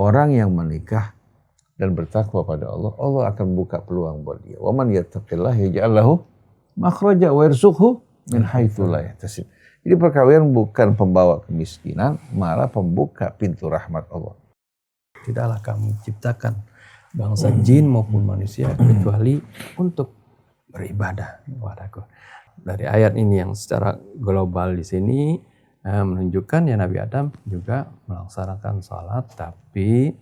orang yang menikah dan bertakwa pada Allah, Allah akan buka peluang buat dia. Wa man yattaqillah yaj'al lahu makhraja wa yarzuqhu min haitsu la yahtasib. Jadi perkawinan bukan pembawa kemiskinan, malah pembuka pintu rahmat Allah. Tidaklah kami ciptakan bangsa jin maupun manusia kecuali untuk beribadah. Dari ayat ini yang secara global di sini menunjukkan ya Nabi Adam juga melaksanakan salat, tapi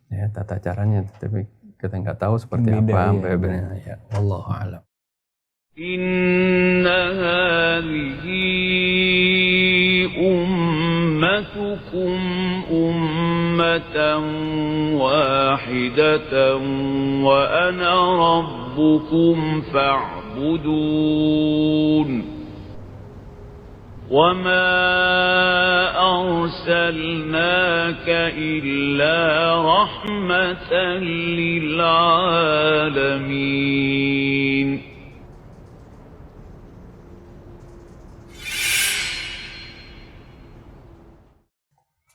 ya tata caranya tapi kita nggak tahu seperti apa. Ya. Wallahu a'lam. Inna hadhihi ummatukum ummatan wahidatan wa ana rabbukum fa'budun. وَمَا أَرْسَلْنَاكَ إِلَّا رَحْمَةً لِلْعَالَمِينَ.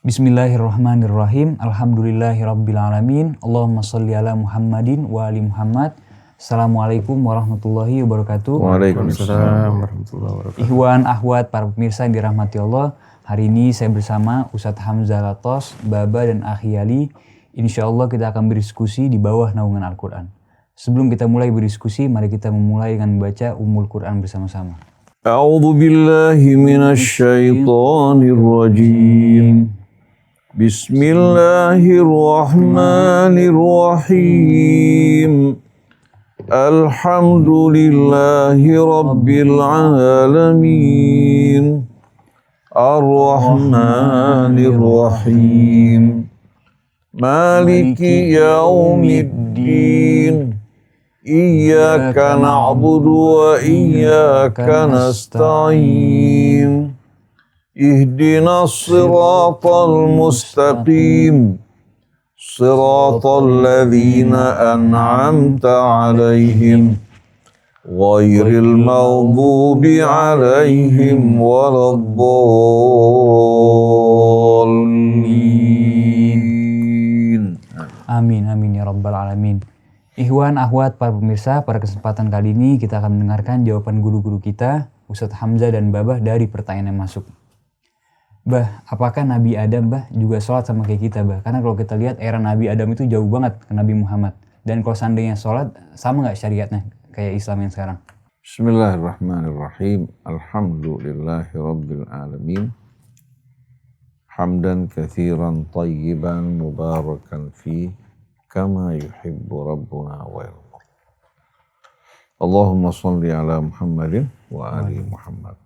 Bismillahirrahmanirrahim. Alhamdulillahirabbil alamin. Allahumma shalli ala Muhammadin wa ali Muhammad. Assalamualaikum warahmatullahi wabarakatuh. Waalaikumsalam warahmatullahi wabarakatuh. Ikhwan, akhwat, para pemirsa yang dirahmati Allah. Hari ini saya bersama Ustadz Hamzah Latos, Baba dan Akhi Ali. Insya Allah kita akan berdiskusi di bawah naungan Al-Quran. Sebelum kita mulai berdiskusi, mari kita memulai dengan membaca Ummul Quran bersama-sama. A'udzu billahi minasy syaithanir rajim. Bismillahirrahmanirrahim. Alhamdulillahi rabbil alamin. Ar-Rahmanir Rahim. Maliki yaumiddin. Iyyaka na'budu wa iyyaka nasta'in. Ihdinas siratal mustaqim. Siratal ladzina an'amta 'alaihim ghairil maghdubi 'alaihim waladdallin. Amin, amin ya rabbal alamin. Ikhwan, akhwat, para pemirsa, pada kesempatan kali ini kita akan mendengarkan jawaban guru-guru kita, Ustadz Hamzah dan Babah dari pertanyaan yang masuk. Bah, apakah Nabi Adam, Bah, juga sholat sama kayak kita, Bah? Karena kalau kita lihat era Nabi Adam itu jauh banget ke Nabi Muhammad. Dan kalau seandainya sholat, sama nggak syariatnya kayak Islam yang sekarang? Bismillahirrahmanirrahim. Alhamdulillahi rabbil alamin. Hamdan katsiran tayyiban mubarakan fi kama yuhibbu rabbuna wa yarda. Allahumma shalli ala Muhammadin wa ali Muhammad.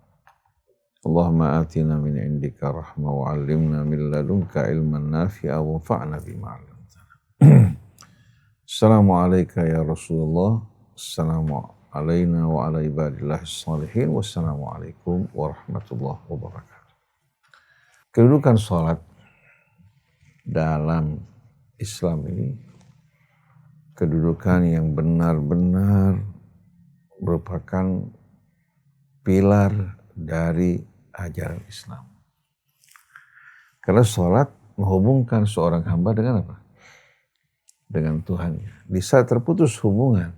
Allahumma atina min indika rahmah wa 'allimna min ladunka ilman nafi'a wa anfa'na bima 'allamtana. Assalamu alayka ya Rasulullah. Assalamu alayna wa ala ibadillahi shalihin. Wassalamu alaikum warahmatullahi wabarakatuh. Kedudukan salat dalam Islam ini kedudukan yang benar-benar merupakan pilar dari ajaran Islam. Karena sholat menghubungkan seorang hamba dengan apa? Dengan Tuhannya. Di saat terputus hubungan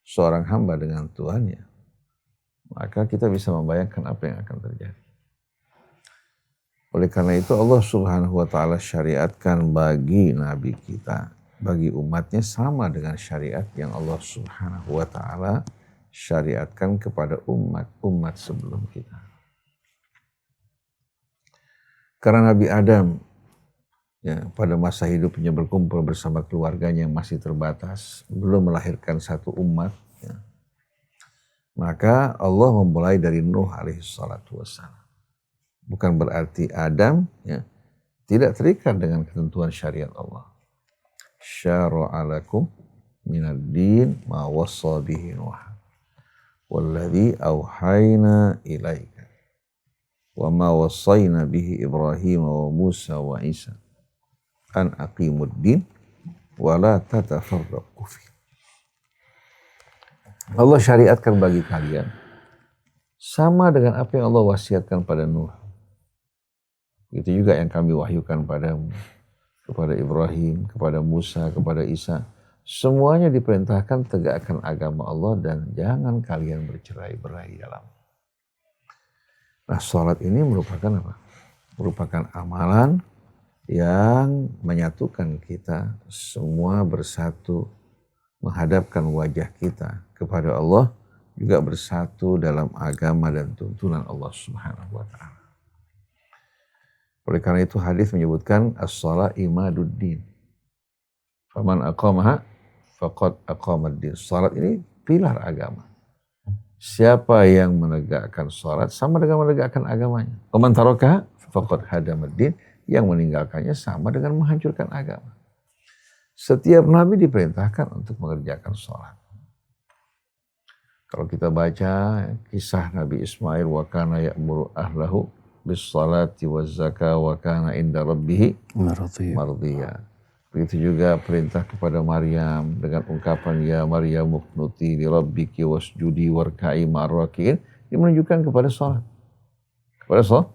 seorang hamba dengan Tuhannya, maka kita bisa membayangkan apa yang akan terjadi. Oleh karena itu Allah Subhanahu wa ta'ala syariatkan bagi Nabi kita, bagi umatnya sama dengan syariat yang Allah Subhanahu wa ta'ala syariatkan kepada umat sebelum kita. Karena Nabi Adam ya, pada masa hidupnya berkumpul bersama keluarganya yang masih terbatas, belum melahirkan satu umat, ya, maka Allah memulai dari Nuh alaihi salatu wassalam. Bukan berarti Adam ya, tidak terikat dengan ketentuan syariat Allah. Syara'a lakum minad din ma wassa bihi Nuh walladzi auhayna ilaika wa ma wassayna bihi Ibrahim wa Musa wa Isa an aqimuddin wa la tatafarraqu fi. Allah syariatkan bagi kalian sama dengan apa yang Allah wasiatkan pada Nuh. Itu juga yang kami wahyukan padamu. kepada Ibrahim, kepada Musa, kepada Isa. Semuanya diperintahkan tegakkan agama Allah dan jangan kalian bercerai-berai dalam. Nah, sholat ini merupakan apa? Merupakan amalan yang menyatukan kita semua bersatu, menghadapkan wajah kita kepada Allah, juga bersatu dalam agama dan tuntunan Allah Subhanahu wa Ta'ala. Oleh karena itu hadis menyebutkan as-shalah imaduddin. Faman aqamaha faqad aqamaddin. Salat ini pilar agama. Siapa yang menegakkan salat sama dengan menegakkan agamanya. Waman tarakaha faqad hadamaddin. Yang meninggalkannya sama dengan menghancurkan agama. Setiap nabi diperintahkan untuk mengerjakan salat. Kalau kita baca kisah Nabi Ismail, wa kana ya'muru ahlahu bis-salati waz-zakah wa kana inda rabbih mardiyya. Begitu juga perintah kepada Maryam dengan ungkapan ya Maryam uqnuti li rabbiki wasjudi warka'i ma'ar-raki'in. Ini menunjukkan kepada salat. Kepada salat.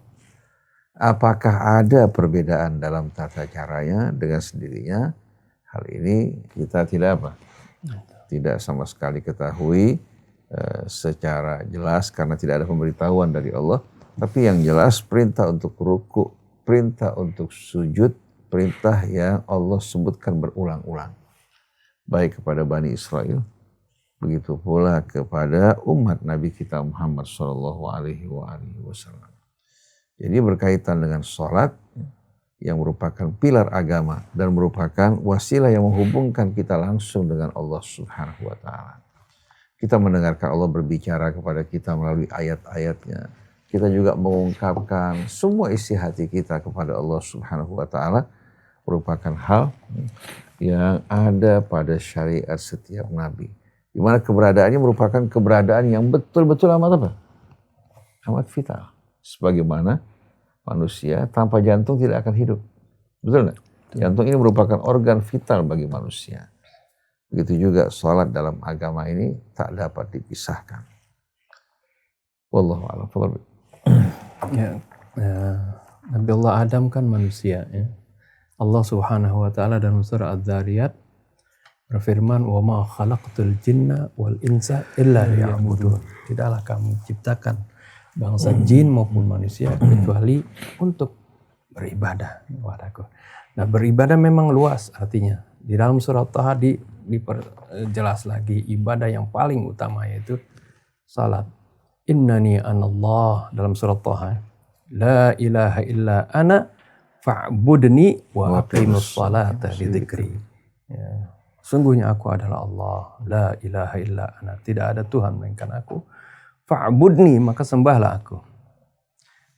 Apakah ada perbedaan dalam tata caranya dengan sendirinya? Hal ini kita tidak apa? Tidak sama sekali ketahui secara jelas karena tidak ada pemberitahuan dari Allah. Tapi yang jelas perintah untuk ruku, perintah untuk sujud, perintah yang Allah sebutkan berulang-ulang. Baik kepada Bani Israel, begitu pula kepada umat Nabi kita Muhammad SAW. Jadi berkaitan dengan sholat yang merupakan pilar agama dan merupakan wasilah yang menghubungkan kita langsung dengan Allah Subhanahu wa Ta'ala. Kita mendengarkan Allah berbicara kepada kita melalui ayat-ayatnya. Kita juga mengungkapkan semua isi hati kita kepada Allah Subhanahu wa Ta'ala, merupakan hal yang ada pada syariat setiap nabi. Di mana keberadaannya merupakan keberadaan yang betul-betul amat apa? Amat vital. Sebagaimana manusia tanpa jantung tidak akan hidup. Betul nggak? Jantung ini merupakan organ vital bagi manusia. Begitu juga sholat dalam agama ini tak dapat dipisahkan. Wallahu a'lam. Ya, Nabi Allah Adam kan manusia. Ya. Allah Subhanahu wa Ta'ala dalam surah Az-Zariyat berfirman, "Wa ma khalaqtul jinna wal insa illa liya'budun." Tidaklah kami ciptakan bangsa jin maupun manusia kecuali untuk beribadah kepadaku. Nah, beribadah memang luas artinya. Di dalam surah Taha diperjelas lagi ibadah yang paling utama yaitu salat. Innani anallah dalam surah Taha. La ilaha illa ana fa'budni wa aqimus salata li dzikri. Ya. Sungguhnya aku adalah Allah. La ilaha illa ana. Tidak ada Tuhan melainkan aku. Fa'budni, maka sembahlah aku.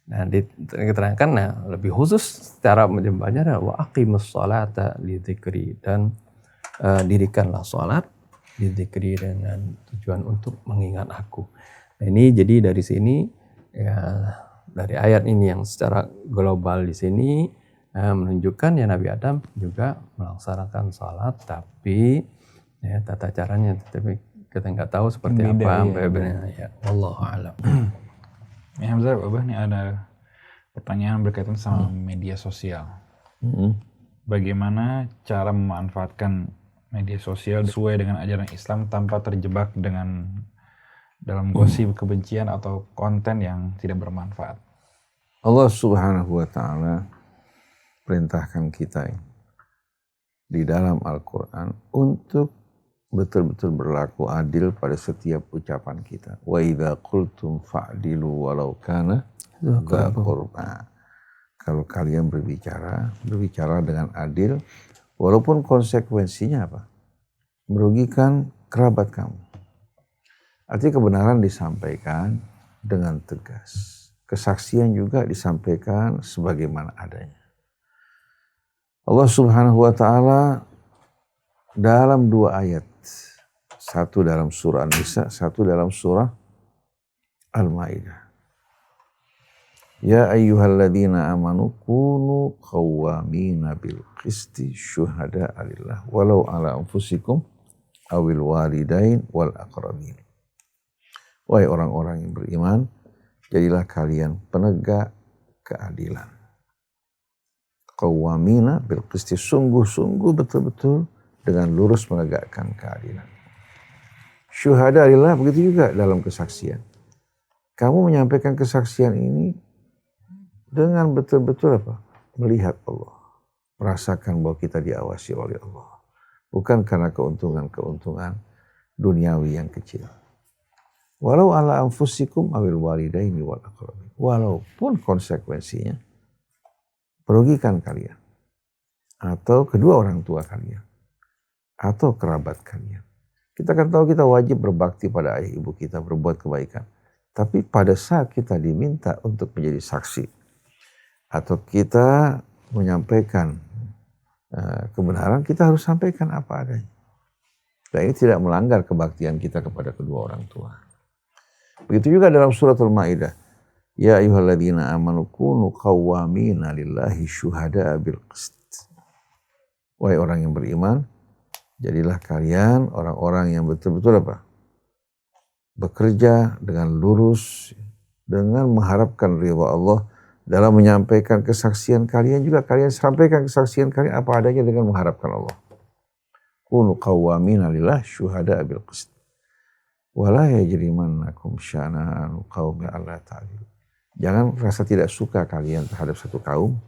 Nah, diterangkan lebih khusus secara menyembahnya adalah wa aqimus salata li dzikri, dan dirikanlah salat li dzikri dengan tujuan untuk mengingat aku. Nah, ini jadi dari sini ya, dari ayat ini yang secara global di sini menunjukkan ya Nabi Adam juga melaksanakan salat, tapi ya tata caranya tapi kita nggak tahu seperti beda, apa ya. Wallahu a'lam. Ya Hamzah, Babah nih ada pertanyaan berkaitan sama media sosial. Bagaimana cara memanfaatkan media sosial sesuai dengan ajaran Islam tanpa terjebak dalam gosip kebencian atau konten yang tidak bermanfaat? Allah Subhanahu wa Ta'ala perintahkan kita di dalam Al-Quran untuk betul-betul berlaku adil pada setiap ucapan kita. Wa idza qultum fa'dilu walau kana dza qurba. Kalau kalian berbicara dengan adil walaupun konsekuensinya apa? Merugikan kerabat kamu. Artinya kebenaran disampaikan dengan tegas. Kesaksian juga disampaikan sebagaimana adanya. Allah Subhanahu wa Ta'ala dalam dua ayat, satu dalam surah An-Nisa, satu dalam surah Al-Maidah. Ya ayyuhalladzina amanu kunu qawwamina bil qisti syuhada'a lillah walau ala anfusikum awil walidain wal aqrabin. Wahai orang-orang yang beriman, jadilah kalian penegak keadilan. qawwamina bil qisti, sungguh-sungguh betul-betul dengan lurus menegakkan keadilan. Syuhada lillah, begitu juga dalam kesaksian. Kamu menyampaikan kesaksian ini dengan betul-betul apa? Melihat Allah. Merasakan bahwa kita diawasi oleh Allah. Bukan karena keuntungan-keuntungan duniawi yang kecil. Walau ala anfusikum awil walidaini wal aqrabin. Walaupun konsekuensinya merugikan kalian. Atau kedua orang tua kalian. Atau kerabat kalian. Kita kan tahu kita wajib berbakti pada ayah ibu kita, berbuat kebaikan. Tapi pada saat kita diminta untuk menjadi saksi. Atau kita menyampaikan kebenaran, kita harus sampaikan apa adanya. Dan ini tidak melanggar kebaktian kita kepada kedua orang tua. Begitu juga dalam surat Al-Maidah. Ya ayyuhalladzina amanu kunu qawwamina lillahi syuhada'a bil qist. Wahai orang yang beriman, jadilah kalian orang-orang yang betul-betul apa? Bekerja dengan lurus, dengan mengharapkan ridha Allah. Dalam menyampaikan kesaksian kalian juga kalian sampaikan kesaksian kalian apa adanya dengan mengharapkan Allah. Kunu qawwamina lillah syuhada'a bil qist. Wala yajrimannakum syana'anu qaumi alla ta'dilu. Jangan rasa tidak suka kalian terhadap satu kaum,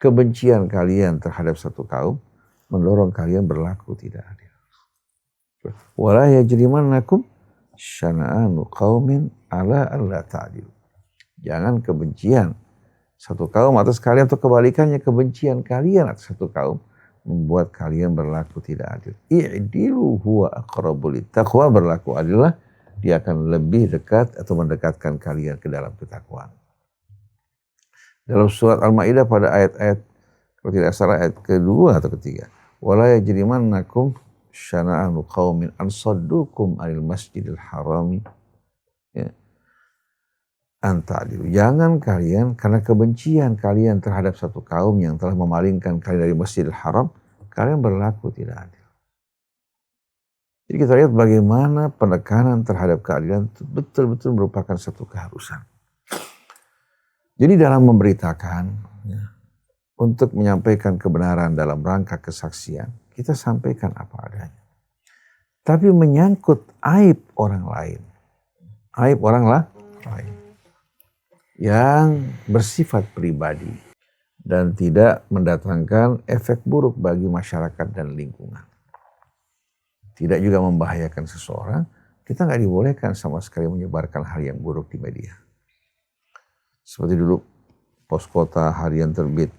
kebencian kalian terhadap satu kaum mendorong kalian berlaku tidak adil. Wala yajrimannakum syana'anu qaumin ala alla ta'dilu. Jangan kebencian satu kaum atas kalian atau kebalikannya kebencian kalian atas satu kaum membuat kalian berlaku tidak adil. I'dilu huwa aqrabu littaqwa, berlaku adillah, dia akan lebih dekat atau mendekatkan kalian ke dalam ketakwaan. Dalam surat Al-Maidah pada ayat-ayat, kalau tidak salah ayat kedua atau ketiga, wala yajrimannakum syana'anu qaumin an saddukum anil masjidil harami, ya, anta'dilu. Jangan kalian karena kebencian kalian terhadap satu kaum yang telah memalingkan kalian dari Masjidil Haram, kalian berlaku tidak adil. Jadi kita lihat bagaimana penekanan terhadap keadilan itu betul-betul merupakan satu keharusan. Jadi dalam memberitakan, ya, untuk menyampaikan kebenaran dalam rangka kesaksian, kita sampaikan apa adanya. Tapi menyangkut aib orang lain, aib orang lain yang bersifat pribadi dan tidak mendatangkan efek buruk bagi masyarakat dan lingkungan. Tidak juga membahayakan seseorang, kita nggak dibolehkan sama sekali menyebarkan hal yang buruk di media. Seperti dulu Pos Kota harian terbit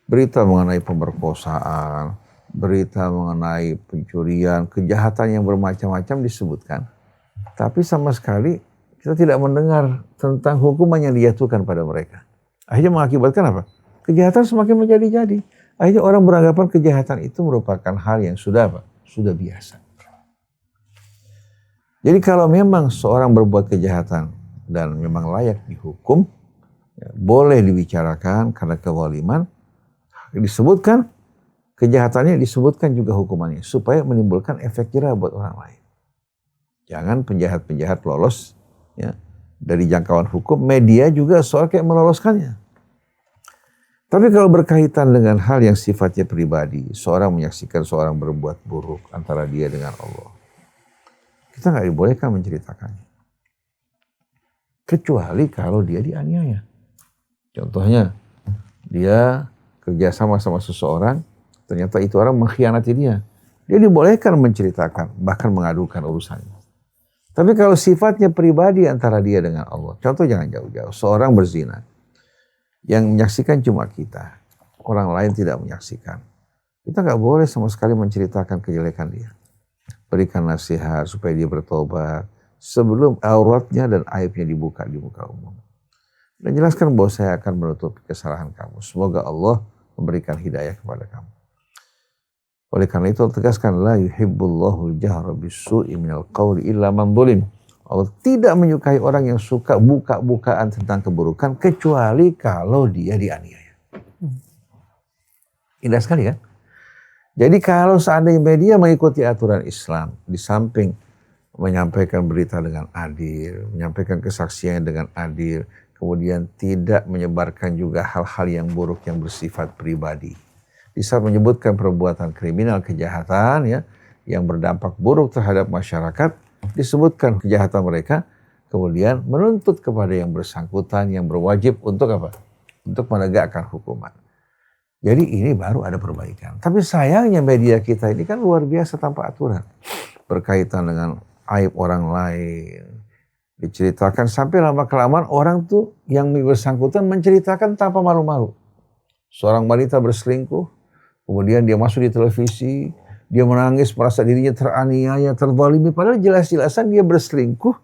berita mengenai pemerkosaan, berita mengenai pencurian, kejahatan yang bermacam-macam disebutkan. Tapi sama sekali kita tidak mendengar tentang hukuman yang dijatuhkan pada mereka. Akhirnya mengakibatkan apa? Kejahatan semakin menjadi-jadi. Akhirnya orang beranggapan kejahatan itu merupakan hal yang sudah apa? Sudah biasa. Jadi kalau memang seorang berbuat kejahatan dan memang layak dihukum, ya, boleh dibicarakan karena kezaliman, disebutkan kejahatannya, disebutkan juga hukumannya supaya menimbulkan efek jerah buat orang lain. Jangan penjahat-penjahat lolos, ya, dari jangkauan hukum, media juga soal kayak meloloskannya. Tapi kalau berkaitan dengan hal yang sifatnya pribadi, seorang menyaksikan seorang berbuat buruk antara dia dengan Allah, kita nggak dibolehkan menceritakannya. Kecuali kalau dia dianiaya. Contohnya, dia kerjasama sama seseorang, ternyata itu orang mengkhianati dia. Dia dibolehkan menceritakan, bahkan mengadukan urusannya. Tapi kalau sifatnya pribadi antara dia dengan Allah, contoh jangan jauh-jauh, seorang berzina, yang menyaksikan cuma kita, orang lain tidak menyaksikan. Kita nggak boleh sama sekali menceritakan kejelekan dia. Berikan nasihat supaya dia bertobat sebelum auratnya dan aibnya dibuka di muka umum. Dan jelaskan bahwa saya akan menutupi kesalahan kamu. Semoga Allah memberikan hidayah kepada kamu. Oleh karena itu tegaskan, la yuhibbullahu al-jahra bis-su'i minal qawli illa man zulim. Allah tidak menyukai orang yang suka buka-bukaan tentang keburukan kecuali kalau dia dianiaya. Indah sekali kan? Jadi kalau seandainya media mengikuti aturan Islam, di samping menyampaikan berita dengan adil, menyampaikan kesaksian dengan adil, kemudian tidak menyebarkan juga hal-hal yang buruk yang bersifat pribadi. Di saat menyebutkan perbuatan kriminal, kejahatan ya, yang berdampak buruk terhadap masyarakat, disebutkan kejahatan mereka, kemudian menuntut kepada yang bersangkutan, yang berwajib untuk apa? Untuk menegakkan hukuman. Jadi ini baru ada perbaikan. Tapi sayangnya media kita ini kan luar biasa tanpa aturan. Berkaitan dengan aib orang lain. Diceritakan sampai lama-kelamaan orang tuh yang bersangkutan menceritakan tanpa malu-malu. Seorang wanita berselingkuh, kemudian dia masuk di televisi, dia menangis merasa dirinya teraniaya, terzalimi. Padahal jelas-jelasan dia berselingkuh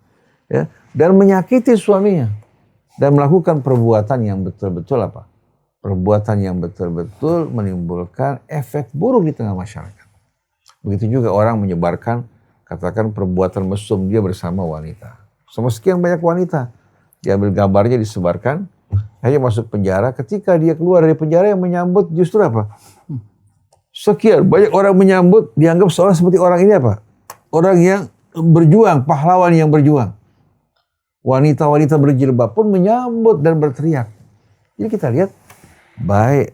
ya, dan menyakiti suaminya. Dan melakukan perbuatan yang betul-betul apa? Perbuatan yang betul-betul menimbulkan efek buruk di tengah masyarakat. Begitu juga orang menyebarkan, katakan perbuatan mesum dia bersama wanita. Sama sekian banyak wanita. Diambil gambarnya, disebarkan, hanya masuk penjara. Ketika dia keluar dari penjara, yang menyambut justru apa? Sekian banyak orang menyambut, dianggap seolah seperti orang ini apa? Orang yang berjuang, pahlawan yang berjuang. Wanita-wanita berjilbab pun menyambut dan berteriak. Jadi kita lihat, baik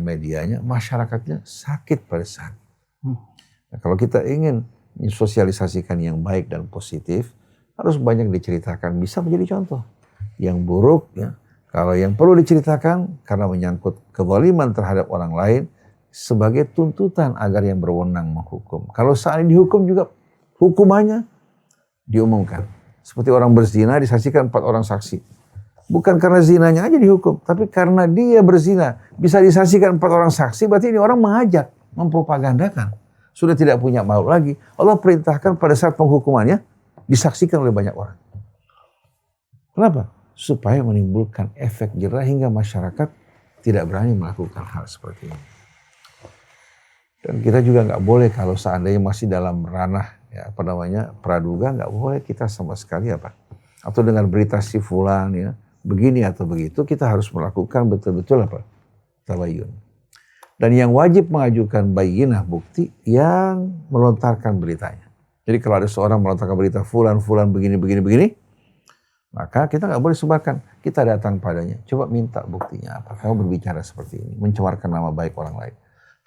medianya, masyarakatnya sakit pada saat. Nah, kalau kita ingin mensosialisasikan yang baik dan positif, harus banyak diceritakan, bisa menjadi contoh. Yang buruk ya, kalau yang perlu diceritakan karena menyangkut kezaliman terhadap orang lain sebagai tuntutan agar yang berwenang menghukum. Kalau seandainya dihukum juga hukumannya diumumkan. Seperti orang berzina disaksikan 4 orang saksi. Bukan karena zinanya aja dihukum, tapi karena dia berzina. Bisa disaksikan 4 orang saksi, berarti ini orang mengajak, mempropagandakan. Sudah tidak punya malu lagi. Allah perintahkan pada saat penghukumannya, disaksikan oleh banyak orang. Kenapa? Supaya menimbulkan efek jerah hingga masyarakat tidak berani melakukan hal seperti ini. Dan kita juga nggak boleh kalau seandainya masih dalam ranah praduga, nggak boleh kita sama sekali atau dengan berita si fulan ya, begini atau begitu, kita harus melakukan betul-betul tabayun. Dan yang wajib mengajukan bayyinah bukti yang melontarkan beritanya. Jadi kalau ada seorang melontarkan berita fulan begini, maka kita nggak boleh sebarkan. Kita datang padanya, coba minta buktinya apa. Kamu berbicara seperti ini, mencemarkan nama baik orang lain.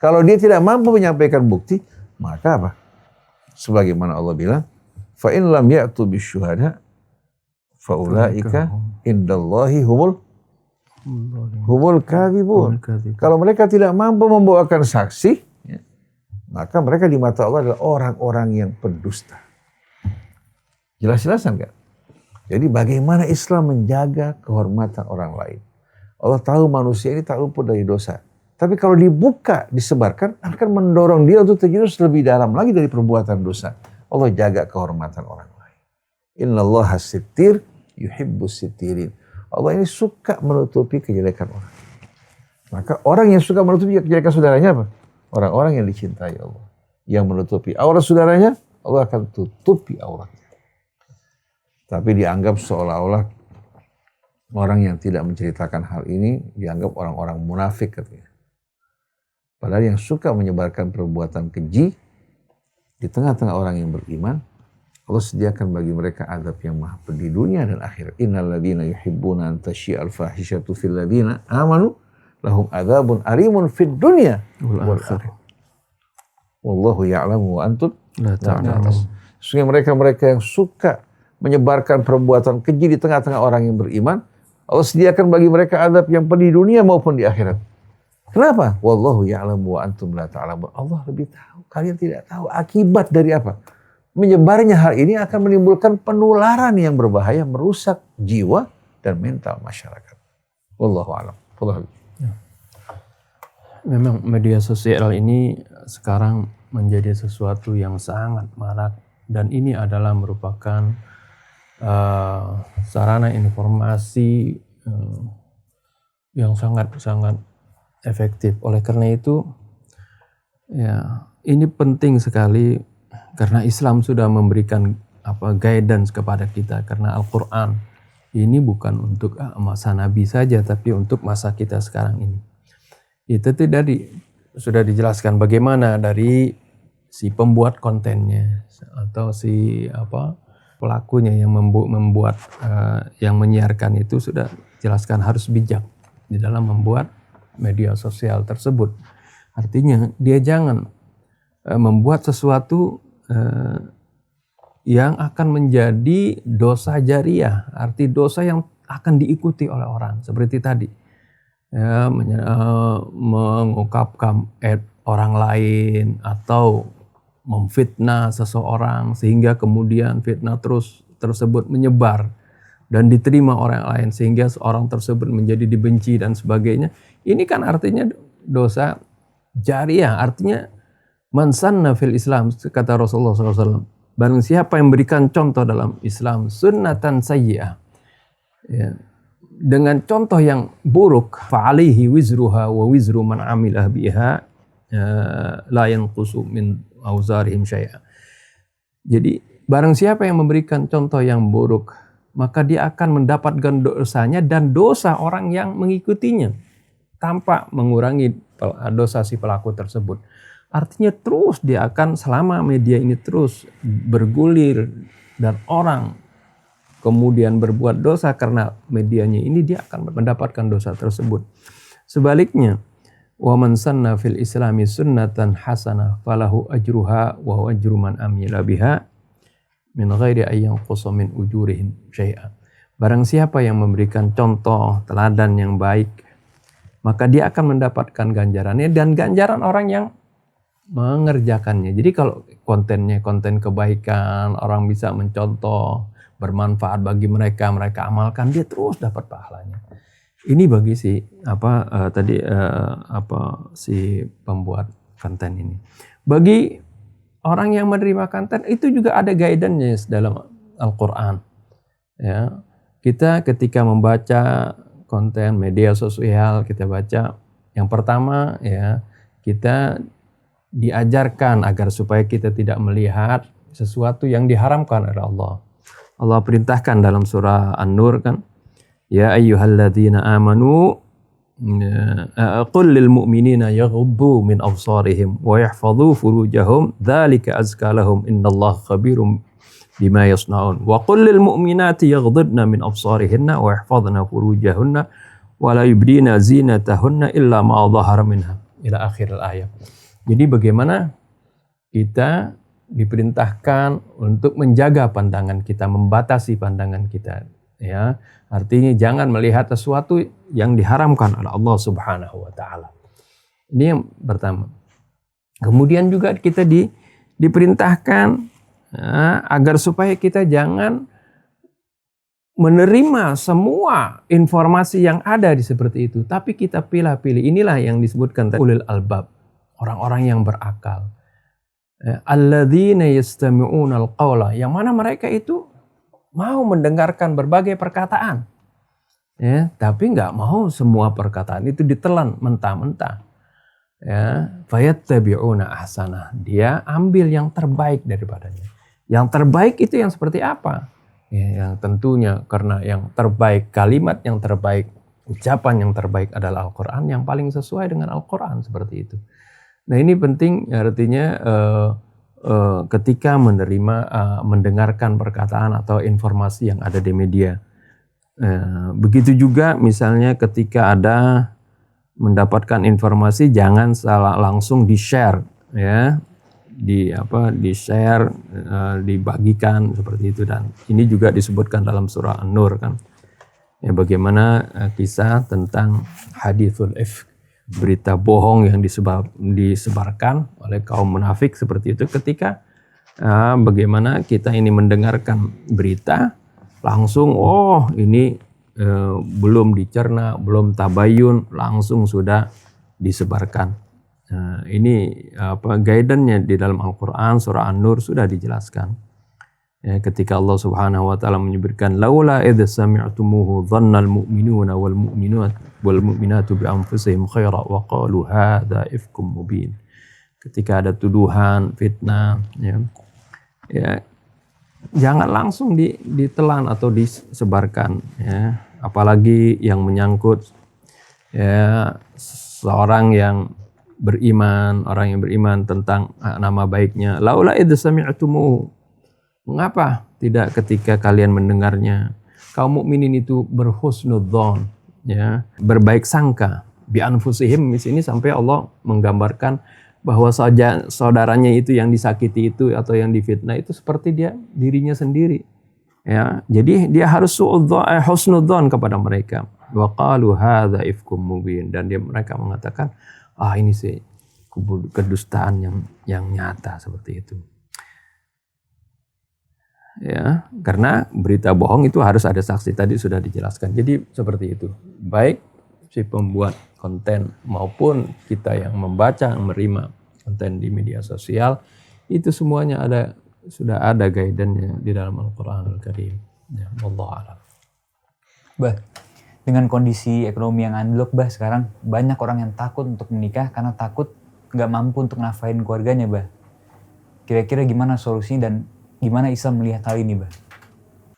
Kalau dia tidak mampu menyampaikan bukti, maka apa? Sebagaimana Allah bilang, fa in lam ya'tu bisyuhada faulaika indallahi humul kadhibun. Kalau mereka tidak mampu membawakan saksi, ya, maka mereka di mata Allah adalah orang-orang yang pendusta. Jelas-jelasan kan? Jadi bagaimana Islam menjaga kehormatan orang lain? Allah tahu manusia ini tak luput dari dosa. Tapi kalau dibuka, disebarkan, akan mendorong dia untuk terjerumus lebih dalam lagi dari perbuatan dosa. Allah jaga kehormatan orang lain. Innallaha sittir yuhibbus sittirin. Allah ini suka menutupi kejelekan orang. Maka orang yang suka menutupi kejelekan saudaranya apa? Orang-orang yang dicintai Allah. Yang menutupi aurat saudaranya, Allah akan tutupi auratnya. Tapi dianggap seolah-olah orang yang tidak menceritakan hal ini dianggap orang-orang munafik katanya. Padahal yang suka menyebarkan perbuatan keji di tengah-tengah orang yang beriman, Allah sediakan bagi mereka azab yang maha pedih dunia dan akhirat. Innal ladzina yuhibbuna an tasyi'al fahishatu fil ladzina amanu lahum adzabun alimun fid dunya wal akhirah. Wallahu ya'lamu wa antum la ta'lamun. Sesungguhnya mereka-mereka yang suka menyebarkan perbuatan keji di tengah-tengah orang yang beriman, Allah sediakan bagi mereka azab yang pedih dunia maupun di akhirat. Kenapa? Wallahu ya'lamu wa antum la ta'lamun. Allah lebih tahu, kalian tidak tahu akibat dari apa. Menyebarnya hal ini akan menimbulkan penularan yang berbahaya, merusak jiwa dan mental masyarakat. Wallahu a'lam. Memang media sosial ini sekarang menjadi sesuatu yang sangat marak, dan ini adalah merupakan sarana informasi yang sangat-sangat efektif. Oleh karena itu, ya ini penting sekali karena Islam sudah memberikan guidance kepada kita, karena Al-Quran ini bukan untuk masa Nabi saja, tapi untuk masa kita sekarang ini. Itu sudah dijelaskan bagaimana dari si pembuat kontennya atau si pelakunya yang membuat yang menyiarkan itu sudah jelaskan harus bijak di dalam membuat media sosial tersebut. Artinya dia jangan membuat sesuatu yang akan menjadi dosa jariah, arti dosa yang akan diikuti oleh orang seperti tadi, ya, mengungkapkan orang lain atau memfitnah seseorang sehingga kemudian fitnah tersebut menyebar dan diterima orang lain sehingga seorang tersebut menjadi dibenci dan sebagainya. Ini kan artinya dosa jariah, artinya man sanna fil Islam, kata Rasulullah SAW, barang siapa yang memberikan contoh dalam Islam sunnatan sayyi'ah, ya, dengan contoh yang buruk, fa'alihi wizruha wa wizru man amilah biha la yanqusu min auzarihim syai'a. Jadi barang siapa yang memberikan contoh yang buruk, maka dia akan mendapatkan dosanya dan dosa orang yang mengikutinya tanpa mengurangi dosa si pelaku tersebut. Artinya terus dia akan, selama media ini terus bergulir dan orang kemudian berbuat dosa karena medianya ini, dia akan mendapatkan dosa tersebut. Sebaliknya, wa man sanna fil islami sunnatan hasanah falahu ajruha wa ajru man amila biha min ghairi ayyan qusa min ujurihim syai'a. Barang siapa yang memberikan contoh teladan yang baik, maka dia akan mendapatkan ganjarannya dan ganjaran orang yang mengerjakannya. Jadi kalau kontennya konten kebaikan, orang bisa mencontoh, bermanfaat bagi mereka, mereka amalkan, dia terus dapat pahalanya. Ini bagi si si pembuat konten ini. Bagi orang yang menerima konten itu juga ada guidance dalam Al-Qur'an. Ya. Kita ketika membaca konten media sosial, kita baca yang pertama, ya, kita diajarkan agar supaya kita tidak melihat sesuatu yang diharamkan oleh Allah. Allah perintahkan dalam surah An-Nur kan, ya ayyuhalladzina amanu qul lil mu'minina yaghuddu min absarihim wa yahfadhu furujahum dzalika azka lahum innallaha khabirum bima yasnaun wa qul lil mu'minati yaghdudna min absarihinna wa yahfadhna furujahunna wa la yubdina zinatahunna illa ma dhahara minha ila akhir ayat. Jadi bagaimana kita diperintahkan untuk menjaga pandangan kita, membatasi pandangan kita, ya. Artinya jangan melihat sesuatu yang diharamkan oleh Allah Subhanahu wa taala. Ini yang pertama. Kemudian juga kita diperintahkan, ya, agar supaya kita jangan menerima semua informasi yang ada di seperti itu, tapi kita pilih-pilih. Inilah yang disebutkan ulil albab, orang-orang yang berakal. Alladzina yastami'una al-qawla, yang mana mereka itu mau mendengarkan berbagai perkataan, ya, tapi nggak mau semua perkataan itu ditelan mentah-mentah. Ya, fayattabi'una ahsanah, dia ambil yang terbaik daripadanya. Yang terbaik itu yang seperti apa? Ya, yang tentunya karena yang terbaik, kalimat yang terbaik, ucapan yang terbaik adalah Al-Quran, yang paling sesuai dengan Al-Quran, seperti itu. Nah ini penting, artinya ketika mendengarkan perkataan atau informasi yang ada di media. Begitu juga misalnya ketika ada mendapatkan informasi, jangan salah langsung di-share, ya, di-share, dibagikan seperti itu. Dan ini juga disebutkan dalam surah An-Nur kan. Ya, bagaimana kisah tentang hadithul ifk, berita bohong yang disebarkan oleh kaum munafik seperti itu. Ketika bagaimana kita ini mendengarkan berita, langsung ini belum dicerna, belum tabayun, langsung sudah disebarkan. Ini guidance-nya di dalam Al-Quran surah An-Nur sudah dijelaskan. Ya, ketika Allah Subhanahu wa taala menyebutkan laula idz sami'tumuhu dhannal mu'minuna wal mu'minatu bi anfusihim khaira wa qalu hadza ifkum mubin. Ketika ada tuduhan, fitnah, ya jangan langsung ditelan atau disebarkan, ya, apalagi yang menyangkut, ya, seorang yang beriman, orang yang beriman, tentang nama baiknya. Laula idz sami'tumuhu, mengapa tidak ketika kalian mendengarnya. Kaum mukminin itu berhusnudzon, ya, berbaik sangka. Bi anfusihim di sini sampai Allah menggambarkan bahwa saudaranya itu yang disakiti itu atau yang difitnah itu seperti dirinya sendiri. Ya, jadi dia harus husnudzon kepada mereka. Wa qalu hadza ifkum mubin, dan mereka mengatakan, ini sih kedustaan yang nyata seperti itu. Ya, karena berita bohong itu harus ada saksi, tadi sudah dijelaskan. Jadi seperti itu. Baik si pembuat konten maupun kita yang membaca, menerima konten di media sosial, itu semuanya sudah ada guidance-nya di dalam Al-Qur'anul Karim. Ya, wallahu a'lam. Bah, dengan kondisi ekonomi yang anjlok, bah, sekarang banyak orang yang takut untuk menikah karena takut nggak mampu untuk nafkahin keluarganya, bah. Kira-kira gimana solusinya dan gimana Islam melihat hal ini, bah?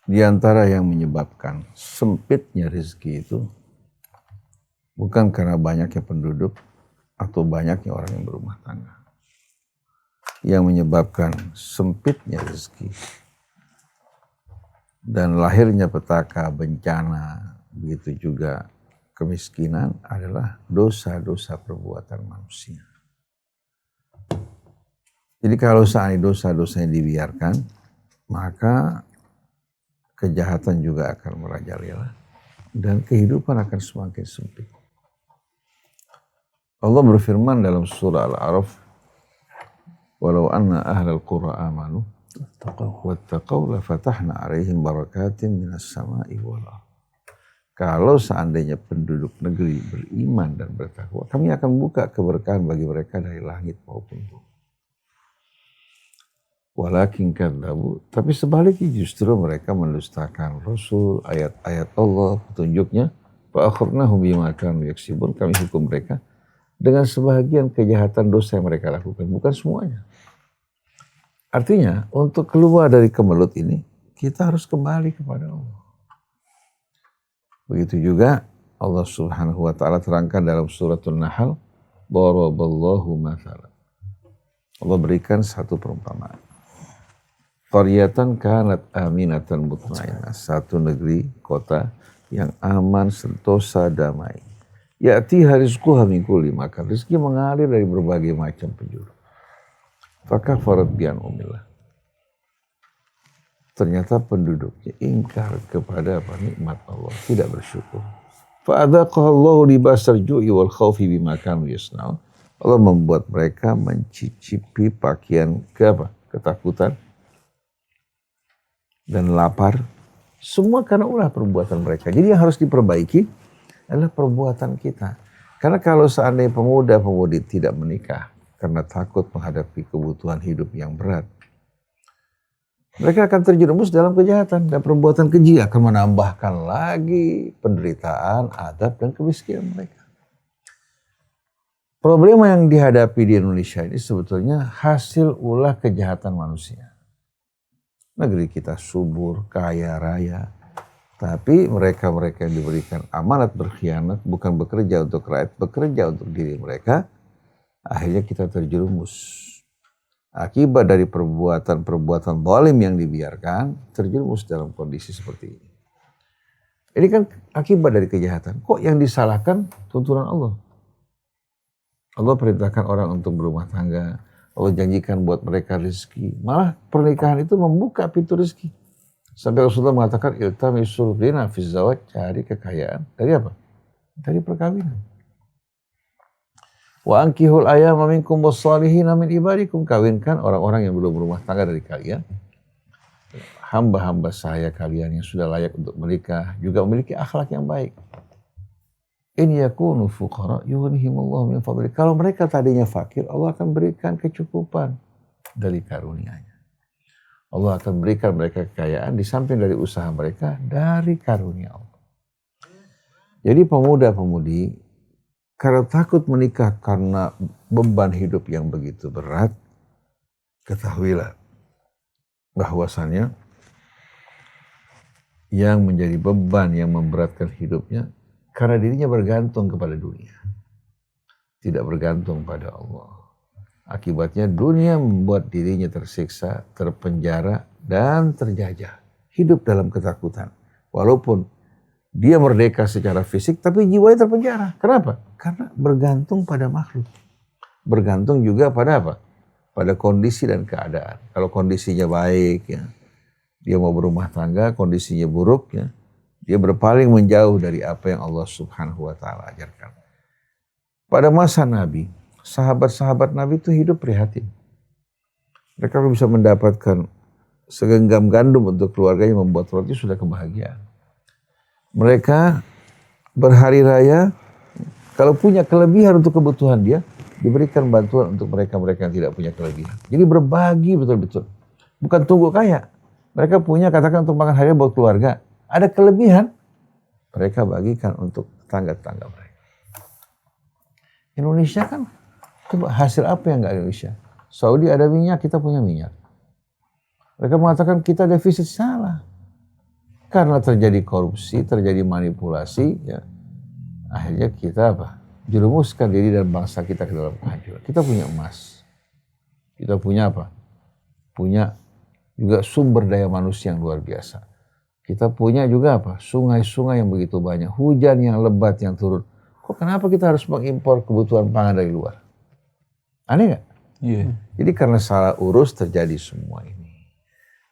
Di antara yang menyebabkan sempitnya rezeki itu bukan karena banyaknya penduduk atau banyaknya orang yang berumah tangga. Yang menyebabkan sempitnya rezeki dan lahirnya petaka, bencana, begitu juga kemiskinan adalah dosa-dosa perbuatan manusia. Jadi kalau seandainya dosa-dosanya dibiarkan, maka kejahatan juga akan merajalela dan kehidupan akan semakin sempit. Allah berfirman dalam surah Al-A'raf, "Walau anna ahlal qura amanu wattaqau lafatahna 'alaihim barakatin minas sama'i wal ardh." Kalau seandainya penduduk negeri beriman dan bertakwa, kami akan buka keberkahan bagi mereka dari langit maupun bumi. Walakin kadzabu, tapi sebaliknya justru mereka mendustakan Rasul, ayat-ayat Allah, petunjuknya. Fa akhirnahum bima kanu yaksibun, kami hukum mereka dengan sebahagian kejahatan dosa yang mereka lakukan, bukan semuanya. Artinya, untuk keluar dari kemelut ini, kita harus kembali kepada Allah. Begitu juga Allah Subhanahu wa taala terangkan dalam suratul Nahl, daraballahu mathalan. Allah berikan satu perumpamaan. Qaryatan kanat aminatan mutmainnah, satu negeri, kota yang aman, sentosa, damai. Ya'tiha rizquha min kulli makan, rezeki mengalir dari berbagai macam penjuru. Fakafarat bi an'umillah. Ternyata penduduknya ingkar kepada nikmat Allah, tidak bersyukur. Fa'adzaqaha Allahu libasal ju'i wal khaufi bima kanu yasna'un. Allah membuat mereka mencicipi pakaian ketakutan dan lapar, semua karena ulah perbuatan mereka. Jadi yang harus diperbaiki adalah perbuatan kita. Karena kalau seandainya pemuda-pemudi tidak menikah karena takut menghadapi kebutuhan hidup yang berat, mereka akan terjerumus dalam kejahatan, dan perbuatan keji akan menambahkan lagi penderitaan, adab, dan kemiskinan mereka. Problema yang dihadapi di Indonesia ini sebetulnya hasil ulah kejahatan manusia. Negeri kita subur, kaya raya, tapi mereka-mereka yang diberikan amanat berkhianat, bukan bekerja untuk rakyat, bekerja untuk diri mereka, akhirnya kita terjerumus. Akibat dari perbuatan-perbuatan zalim yang dibiarkan, terjerumus dalam kondisi seperti ini. Ini kan akibat dari kejahatan. Kok yang disalahkan tuntunan Allah? Allah perintahkan orang untuk berumah tangga, Allah janjikan buat mereka rezeki. Malah pernikahan itu membuka pintu rezeki. Sampai Rasulullah mengatakan, iltamisul ghina fi zawaj, cari kekayaan. Dari apa? Dari perkawinan. Wa ankihul ayama minkum wassalihina min ibadikum, kawinkan orang-orang yang belum berumah tangga dari kalian. Hamba-hamba saya kalian yang sudah layak untuk menikah, juga memiliki akhlak yang baik. In yakunu fuqara yughnihimullahu min fadli. Kalau mereka tadinya fakir, Allah akan berikan kecukupan dari karunia-Nya. Allah akan berikan mereka kekayaan di samping dari usaha mereka dari karunia Allah. Jadi pemuda-pemudi karena takut menikah karena beban hidup yang begitu berat, ketahuilah bahwasannya yang menjadi beban yang memberatkan hidupnya karena dirinya bergantung kepada dunia, tidak bergantung pada Allah. Akibatnya dunia membuat dirinya tersiksa, terpenjara, dan terjajah, hidup dalam ketakutan. Walaupun dia merdeka secara fisik, tapi jiwanya terpenjara. Kenapa? Karena bergantung pada makhluk. Bergantung juga pada apa? Pada kondisi dan keadaan. Kalau kondisinya baik, ya, dia mau berumah tangga, kondisinya buruk, ya, dia berpaling menjauh dari apa yang Allah Subhanahu wa Ta'ala ajarkan. Pada masa Nabi, sahabat-sahabat Nabi itu hidup prihatin. Mereka bisa mendapatkan segenggam gandum untuk keluarganya, membuat roti, sudah kebahagiaan. Mereka berhari raya, kalau punya kelebihan untuk kebutuhan dia, diberikan bantuan untuk mereka-mereka yang tidak punya kelebihan. Jadi berbagi betul-betul. Bukan tunggu kaya. Mereka punya, katakan untuk makan hari buat keluarga. Ada kelebihan, mereka bagikan untuk tetangga-tetangga mereka. Indonesia kan, coba hasil apa yang nggak Indonesia? Saudi ada minyak, kita punya minyak. Mereka mengatakan kita defisit, salah. Karena terjadi korupsi, terjadi manipulasi, ya, akhirnya kita apa? Jerumuskan diri dan bangsa kita ke dalam kehancuran. Kita punya emas. Kita punya apa? Punya juga sumber daya manusia yang luar biasa. Kita punya juga apa? Sungai-sungai yang begitu banyak. Hujan yang lebat yang turun. Kok kenapa kita harus mengimpor kebutuhan pangan dari luar? Aneh nggak? Iya. Jadi karena salah urus terjadi semua ini.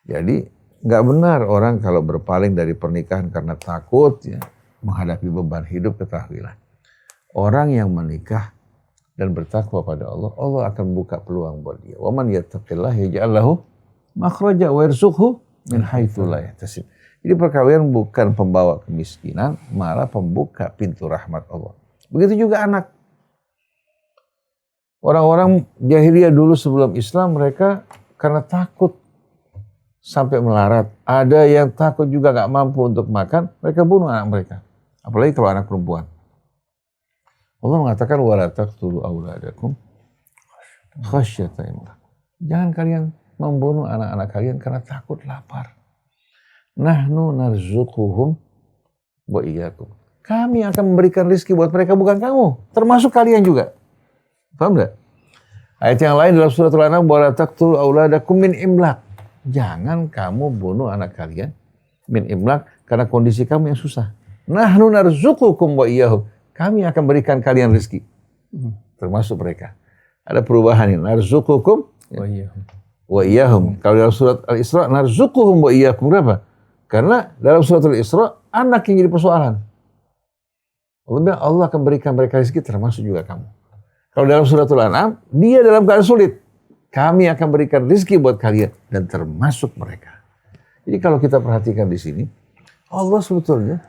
Jadi nggak benar orang kalau berpaling dari pernikahan karena takut, ya, menghadapi beban hidup. Ketahuilah, orang yang menikah dan bertakwa pada Allah, Allah akan buka peluang buat dia. Wa man yattaqillah yaj'al lahu makhraja wa yarzuqhu min haitsu la yahtasib. Jadi perkawinan bukan pembawa kemiskinan, malah pembuka pintu rahmat Allah. Begitu juga anak. Orang-orang jahiliyah dulu sebelum Islam, mereka karena takut sampai melarat. Ada yang takut juga gak mampu untuk makan, mereka bunuh anak mereka. Apalagi kalau anak perempuan. Allah mengatakan, وَلَا تَقْتُلُوا أَوْلَادَكُمْ خَشْيَةَ إِمْلَاقٍ. Jangan kalian membunuh anak-anak kalian karena takut lapar. Nahnu narzuquhum wa iyyakum. Kami akan memberikan rezeki buat mereka, bukan kamu. Termasuk kalian juga. Paham gak? Ayat yang lain dalam surat Al-An'am, wala taqtulu auladakum min imlaq. Jangan kamu bunuh anak kalian min imlaq karena kondisi kamu yang susah. Nahnu narzuqukum wa iyyahum. Kami akan berikan kalian rezeki. Termasuk mereka. Ada perubahan ini. Narzuqukum wa iyyahum. Kalau dalam surat Al-Isra, narzuquhum wa iyyakum. Berapa? Karena dalam surat Al-Isra, anak yang jadi persoalan. Allah bilang, Allah akan berikan mereka rezeki, termasuk juga kamu. Kalau dalam suratul An'am, dia dalam keadaan sulit. Kami akan berikan rezeki buat kalian, dan termasuk mereka. Jadi kalau kita perhatikan di sini, Allah sebetulnya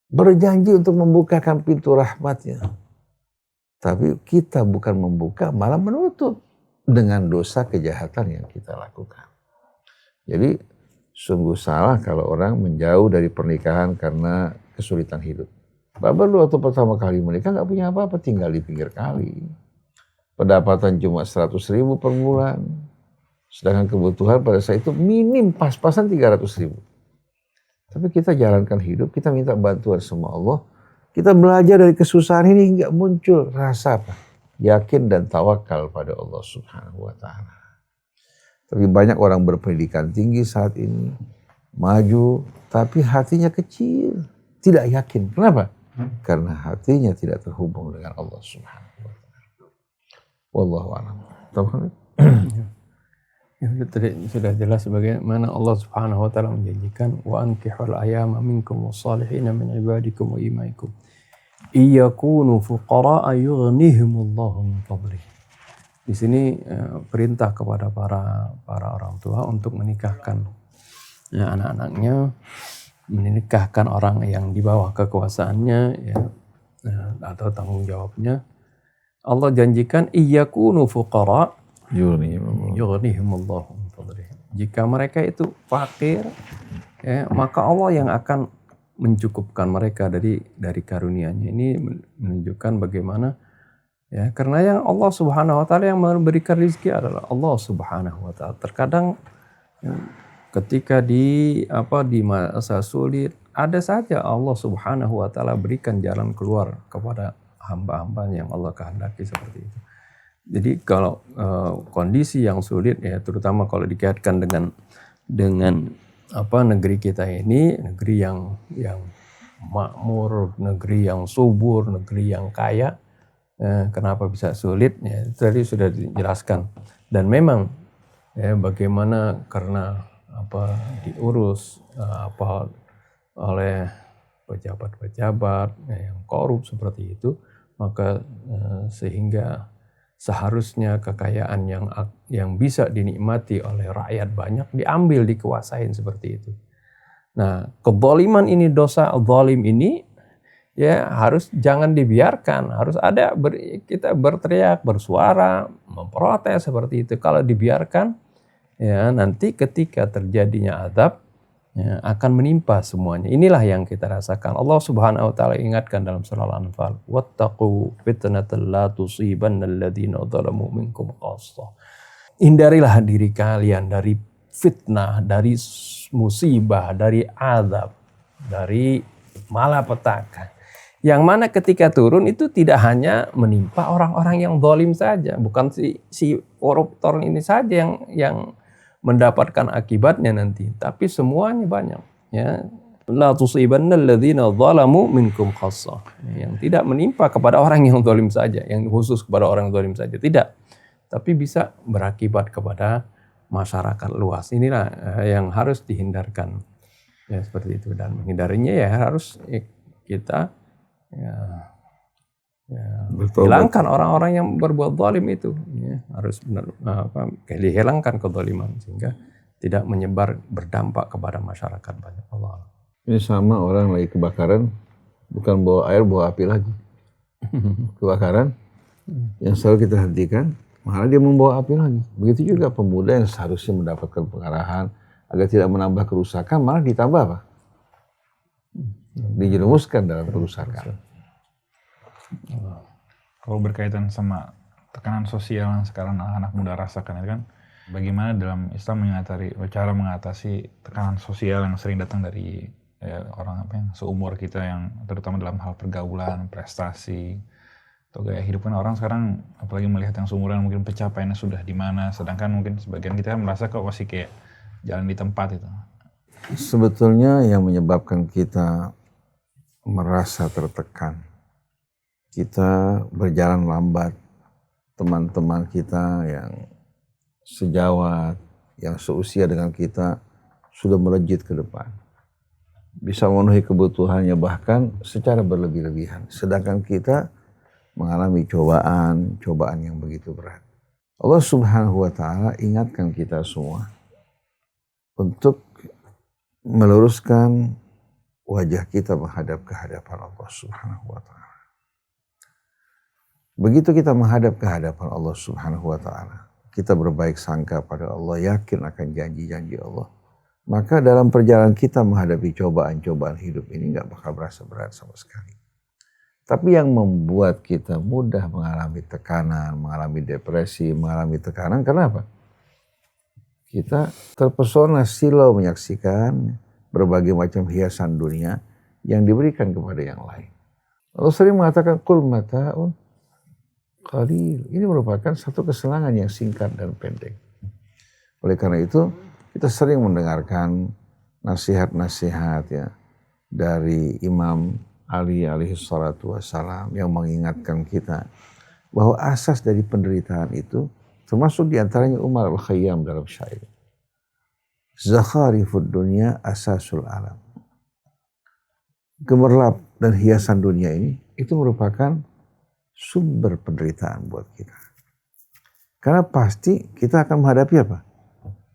berjanji untuk membukakan pintu rahmatnya. Tapi kita bukan membuka, malah menutup dengan dosa kejahatan yang kita lakukan. Jadi sungguh salah kalau orang menjauh dari pernikahan karena kesulitan hidup. Bapak lu waktu pertama kali menikah gak punya apa-apa, tinggal di pinggir kali. Pendapatan cuma 100.000 per bulan. Sedangkan kebutuhan pada saat itu minim pas-pasan 300.000. Tapi kita jalankan hidup, kita minta bantuan sama Allah. Kita belajar dari kesusahan ini hingga muncul rasa apa? Yakin dan tawakal pada Allah Subhanahu wa Ta'ala. Tapi banyak orang berpendidikan tinggi saat ini, maju, tapi hatinya kecil, tidak yakin. Kenapa? Karena hatinya tidak terhubung dengan Allah Subhanahu wa Ta'ala. Wallahu a'lam. Ya, sudah jelas bagaimana Allah Subhanahu wa Ta'ala menjanjikan wa ankihul ayama minkum wassalihina min ibadikum wa imaikum iyakunu fuqara'a yughnihimullahu min fadlih. Di sini perintah kepada para orang tua untuk menikahkan anak-anaknya, menikahkan orang yang di bawah kekuasaannya, ya, atau tanggung jawabnya. Allah janjikan iyakunu fuqara yughnihimullahu min fadlih. Jika mereka itu fakir, ya, maka Allah yang akan mencukupkan mereka dari karunia-Nya. Ini menunjukkan bagaimana, ya, karena yang Allah Subhanahu wa Ta'ala yang memberikan rezeki adalah Allah Subhanahu wa Ta'ala. Terkadang ketika di masa sulit, ada saja Allah Subhanahu wa Ta'ala berikan jalan keluar kepada hamba-hamba yang Allah kehendaki seperti itu. Jadi kalau kondisi yang sulit ya, terutama kalau dikaitkan dengan negeri kita ini, negeri yang makmur, negeri yang subur, negeri yang kaya, kenapa bisa sulit? Ya, tadi sudah dijelaskan. Dan memang ya, bagaimana karena diurus oleh pejabat-pejabat yang korup seperti itu, maka sehingga seharusnya kekayaan yang bisa dinikmati oleh rakyat banyak diambil, dikuasain seperti itu. Nah, kezaliman ini, dosa zalim ini ya harus jangan dibiarkan, harus ada kita berteriak, bersuara, memprotes seperti itu. Kalau dibiarkan ya nanti ketika terjadinya azab ya, akan menimpa semuanya. Inilah yang kita rasakan. Allah Subhanahu wa taala ingatkan dalam surah Al-Anfal, "Wattaqu fitnatan la tusibanna alladziina dzalamu minkum khassah." Hindarilah diri kalian dari fitnah, dari musibah, dari azab, dari malapetaka. Yang mana ketika turun itu tidak hanya menimpa orang-orang yang zalim saja, bukan si koruptor ini saja yang mendapatkan akibatnya nanti, tapi semuanya banyak ya. La tusibanna alladziina dzalamu minkum khassah. Yang tidak menimpa kepada orang yang zalim saja, yang khusus kepada orang zalim saja, tidak. Tapi bisa berakibat kepada masyarakat luas. Inilah yang harus dihindarkan. Ya seperti itu, dan menghindarinya ya harus kita hilangkan orang-orang yang berbuat zalim itu ya, harus benar dihilangkan kezaliman sehingga tidak menyebar, berdampak kepada masyarakat banyak. Allah. Ini sama orang lagi kebakaran, bukan bawa air, bawa api lagi. Kebakaran yang selalu kita hentikan, malah dia membawa api lagi. Begitu juga pemuda yang seharusnya mendapatkan pengarahan agar tidak menambah kerusakan, malah ditambah apa? Dijerumuskan dalam kerusakan. Kalau berkaitan sama tekanan sosial yang sekarang anak-anak muda rasakan itu kan, bagaimana dalam Islam cara mengatasi tekanan sosial yang sering datang dari orang yang seumur kita, yang terutama dalam hal pergaulan, prestasi, atau gaya hidup. Kan orang sekarang apalagi melihat yang seumuran mungkin pencapaiannya sudah di mana, sedangkan mungkin sebagian kita merasa kok masih kayak jalan di tempat itu. Sebetulnya yang menyebabkan kita merasa tertekan, kita berjalan lambat, teman-teman kita yang sejawat, yang seusia dengan kita sudah melejit ke depan, bisa memenuhi kebutuhannya bahkan secara berlebih-lebihan, sedangkan kita mengalami cobaan yang begitu berat. Allah Subhanahu wa taala ingatkan kita semua untuk meluruskan wajah kita menghadap ke hadapan Allah Subhanahu wa taala. Begitu kita menghadap ke hadapan Allah Subhanahu wa taala, kita berbaik sangka pada Allah, yakin akan janji-janji Allah. Maka dalam perjalanan kita menghadapi cobaan-cobaan hidup ini nggak bakal berasa berat sama sekali. Tapi yang membuat kita mudah mengalami tekanan, mengalami depresi, mengalami tekanan, kenapa? Kita terpesona silau menyaksikan berbagai macam hiasan dunia yang diberikan kepada yang lain. Allah sering mengatakan, "Qul mata'un qalil." Ini merupakan satu kesenangan yang singkat dan pendek. Oleh karena itu, kita sering mendengarkan nasihat-nasihat ya dari Imam Ali alaihi salatu wassalam yang mengingatkan kita bahwa asas dari penderitaan itu termasuk diantaranya Umar al-Khayyam dalam syair. Zakharifud dunya asasul alam. Gemerlap dan hiasan dunia ini itu merupakan sumber penderitaan buat kita. Karena pasti kita akan menghadapi apa?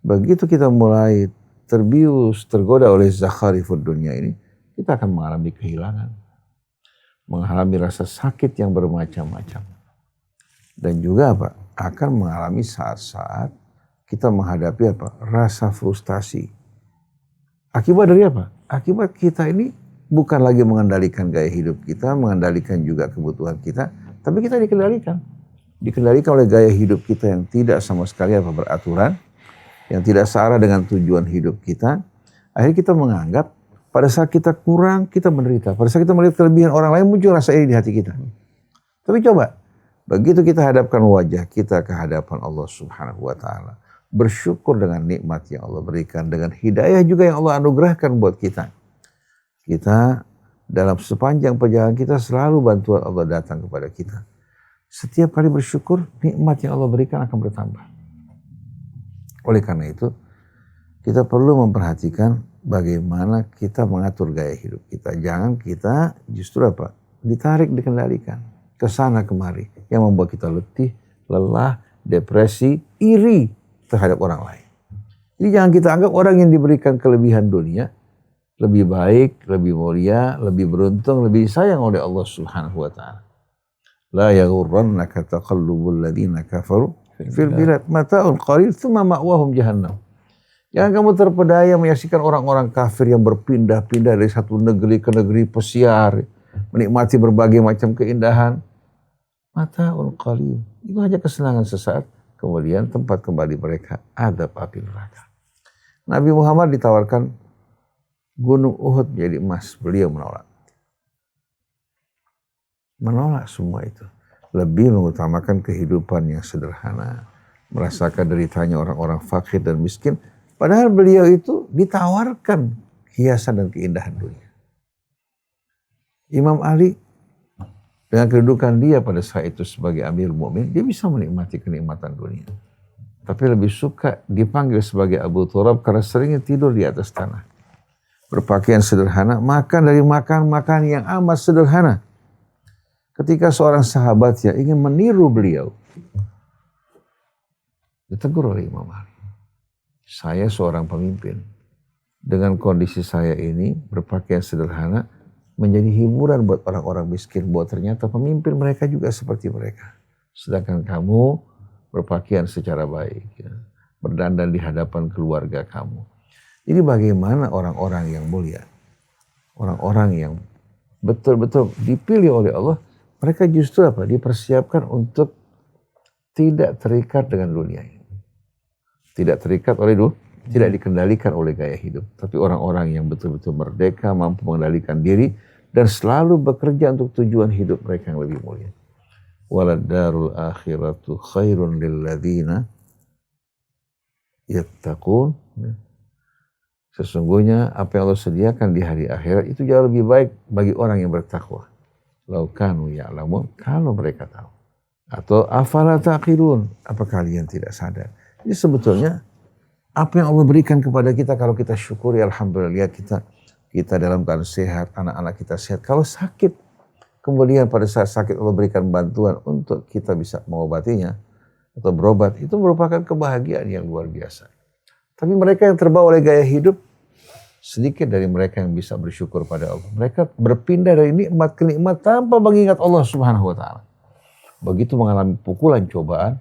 Begitu kita mulai terbius, tergoda oleh zakharifud dunya ini, kita akan mengalami kehilangan, mengalami rasa sakit yang bermacam-macam. Dan juga apa? Akan mengalami saat-saat kita menghadapi apa? Rasa frustasi. Akibat dari apa? Akibat kita ini bukan lagi mengendalikan gaya hidup kita, mengendalikan juga kebutuhan kita, tapi kita dikendalikan. Dikendalikan oleh gaya hidup kita yang tidak sama sekali apa beraturan, yang tidak searah dengan tujuan hidup kita. Akhirnya kita menganggap pada saat kita kurang, kita menderita. Pada saat kita melihat kelebihan orang lain, muncul rasa iri di hati kita. Tapi coba, Begitu kita hadapkan wajah kita ke hadapan Allah Subhanahu wa taala, bersyukur dengan nikmat yang Allah berikan, dengan hidayah juga yang Allah anugerahkan buat kita. Kita dalam sepanjang perjalanan kita selalu bantuan Allah datang kepada kita. Setiap kali bersyukur, nikmat yang Allah berikan akan bertambah. Oleh karena itu, kita perlu memperhatikan bagaimana kita mengatur gaya hidup kita. Jangan kita justru ditarik, dikendalikan ke sana kemari yang membuat kita letih, lelah, depresi, iri terhadap orang lain. Jadi jangan kita anggap orang yang diberikan kelebihan dunia lebih baik, lebih mulia, lebih beruntung, lebih disayang oleh Allah Subhanahu wa taala. La yaghurrannaka taqallubul ladzina kafaru fil bilad mata'un qalil tsumma ma'wahum jahannam. Jangan kamu terpedaya menyaksikan orang-orang kafir yang berpindah-pindah dari satu negeri ke negeri pesiar, menikmati berbagai macam keindahan. Mata'un qalil. Itu hanya kesenangan sesaat, kemudian tempat kembali mereka azab api neraka. Nabi Muhammad ditawarkan gunung Uhud menjadi emas, beliau menolak. Menolak semua itu. Lebih mengutamakan kehidupan yang sederhana, merasakan deritanya orang-orang fakir dan miskin. Padahal beliau itu ditawarkan hiasan dan keindahan dunia. Imam Ali dengan kedudukan dia pada saat itu sebagai Amir Mu'min, dia bisa menikmati kenikmatan dunia. Tapi lebih suka dipanggil sebagai Abu Turab karena seringnya tidur di atas tanah. Berpakaian sederhana, makan dari makan yang amat sederhana. Ketika seorang sahabatnya ingin meniru beliau, ditegur oleh Imam Ali. Saya seorang pemimpin. Dengan kondisi saya ini, berpakaian sederhana, menjadi hiburan buat orang-orang miskin. Bahwa ternyata pemimpin mereka juga seperti mereka. Sedangkan kamu berpakaian secara baik. Ya. Berdandan di hadapan keluarga kamu. Jadi bagaimana orang-orang yang mulia, orang-orang yang betul-betul dipilih oleh Allah, mereka justru dipersiapkan untuk tidak terikat dengan dunia ini. Tidak terikat oleh dunia, tidak dikendalikan oleh gaya hidup. Tapi orang-orang yang betul-betul merdeka, mampu mengendalikan diri, dan selalu bekerja untuk tujuan hidup mereka yang lebih mulia. Waladdarul akhiratu khairun lilladzina yattaqun. Sesungguhnya apa yang Allah sediakan di hari akhirat itu jauh lebih baik bagi orang yang bertakwa. Lau kanu ya'lamun, kalau mereka tahu. Atau afala taqilun, apa kalian tidak sadar? Jadi sebetulnya apa yang Allah berikan kepada kita kalau kita syukuri, alhamdulillah kita dalam keadaan sehat, anak-anak kita sehat. Kalau sakit, kemudian pada saat sakit Allah berikan bantuan untuk kita bisa mengobatinya atau berobat, itu merupakan kebahagiaan yang luar biasa. Tapi mereka yang terbawa oleh gaya hidup, sedikit dari mereka yang bisa bersyukur pada Allah. Mereka berpindah dari nikmat ke nikmat tanpa mengingat Allah Subhanahu wa taala. Begitu mengalami pukulan cobaan,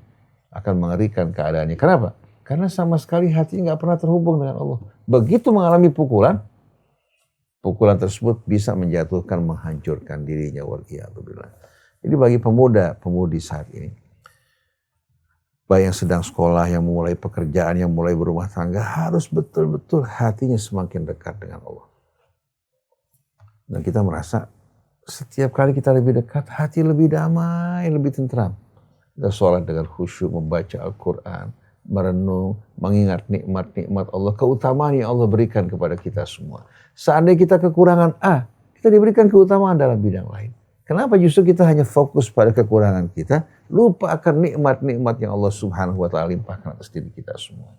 akan mengerikan keadaannya. Kenapa? Karena sama sekali hatinya nggak pernah terhubung dengan Allah. Begitu mengalami pukulan tersebut bisa menjatuhkan, menghancurkan dirinya. Waliyadzubillah. Jadi bagi pemuda-pemudi saat ini, baik yang sedang sekolah, yang mulai pekerjaan, yang mulai berumah tangga, harus betul-betul hatinya semakin dekat dengan Allah. Dan kita merasa setiap kali kita lebih dekat, hati lebih damai, lebih tentram. Kita sholat dengan khusyuk, membaca Al-Quran, merenung, mengingat nikmat-nikmat Allah, keutamaan yang Allah berikan kepada kita semua. Seandainya kita kekurangan A, kita diberikan keutamaan dalam bidang lain. Kenapa justru kita hanya fokus pada kekurangan kita, lupa akan nikmat-nikmat yang Allah Subhanahu wa taala limpahkan atas diri kita semua.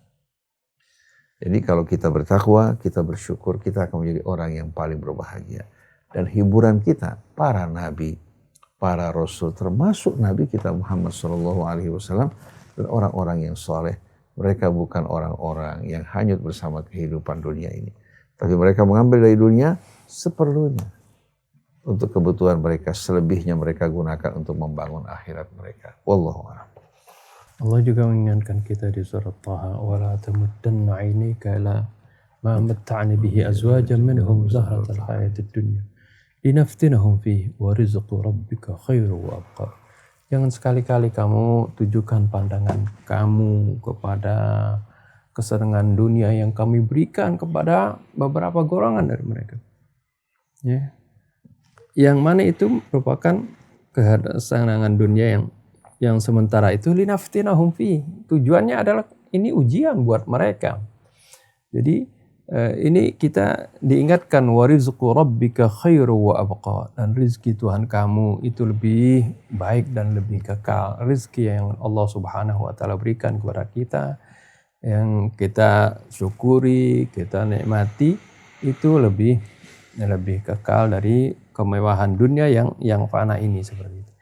Jadi kalau kita bertakwa, kita bersyukur, kita akan menjadi orang yang paling berbahagia. Dan hiburan kita, para nabi, para rasul, termasuk Nabi kita Muhammad SAW, dan orang-orang yang soleh. Mereka bukan orang-orang yang hanyut bersama kehidupan dunia ini. Tapi mereka mengambil dari dunia seperlunya. Untuk kebutuhan mereka, selebihnya mereka gunakan untuk membangun akhirat mereka. Wallahu a'lam. Allah juga mengingatkan kita di surat Taha, wala tamuddanna 'ainaka ila ma matta'na bihi azwajan minhum zahratal hayatid dunya linaftinahum fihi wa rizqu rabbika khairu wa abqa. Jangan sekali-kali kamu tujukan pandangan kamu kepada kesenangan dunia yang kami berikan kepada beberapa golongan dari mereka. Ya. Yang mana itu merupakan kesenangan dunia yang yang sementara itu linaftinahum fi. Tujuannya adalah ini ujian buat mereka. Jadi ini kita diingatkan warizqu rabbika khairu wa abqa, dan rezeki Tuhan kamu itu lebih baik dan lebih kekal. Rezeki yang Allah Subhanahu wa taala berikan kepada kita, yang kita syukuri, kita nikmati, itu lebih kekal dari kemewahan dunia yang fana ini, seperti itu.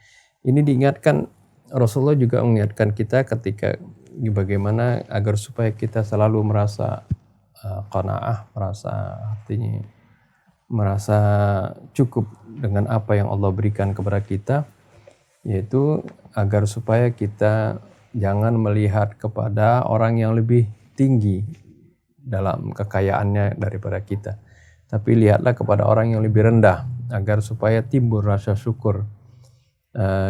Ini diingatkan, Rasulullah juga mengingatkan kita ketika bagaimana agar supaya kita selalu merasa qanaah, merasa cukup dengan apa yang Allah berikan kepada kita, yaitu agar supaya kita jangan melihat kepada orang yang lebih tinggi dalam kekayaannya daripada kita, tapi lihatlah kepada orang yang lebih rendah, agar supaya timbul rasa syukur